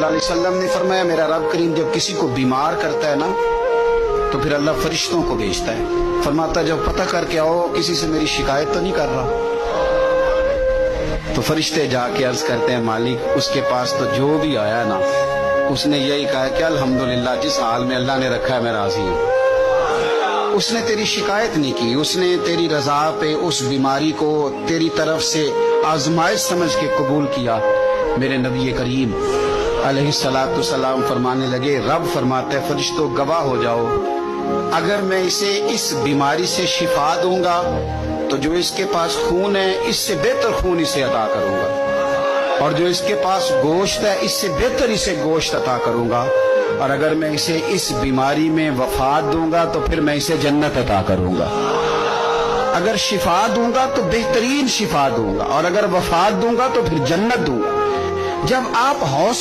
सल्लल्लाहु अलैहि वसल्लम ने फरमाया, मेरा रब करीम जब किसी को बीमार करता है ना तो फिर अल्लाह फरिश्तों को भेजता है। फरमाता जब पता करके आओ किसी से मेरी शिकायत तो नहीं कर रहा। तो फरिश्ते जाके अर्ज करते हैं, मालिक उसके पास तो जो भी आया ना उसने यही कहा कि अल्हम्दुलिल्लाह, जिस हाल में अल्लाह ने रखा है मैं राजी हूँ। उसने तेरी शिकायत नहीं की, उसने तेरी रजा पे उस बीमारी को तेरी तरफ से आजमाइश समझ के कबूल किया। मेरे नबी करीम अलैहिस्सलातु सलाम फरमाने लगे, रब फरमाते हैं फरिश्तों गवाह हो जाओ, अगर मैं इसे इस बीमारी से शिफा दूंगा तो जो इसके पास खून है इससे बेहतर खून इसे अता करूंगा, और जो इसके पास गोश्त है इससे बेहतर इसे गोश्त अता करूंगा, और अगर मैं इसे इस बीमारी में वफात दूंगा तो फिर मैं इसे जन्नत अता करूंगा। अगर शिफा दूंगा तो बेहतरीन शिफा दूंगा, और अगर वफात दूंगा तो फिर जन्नत दूंगा। जब आप हौसला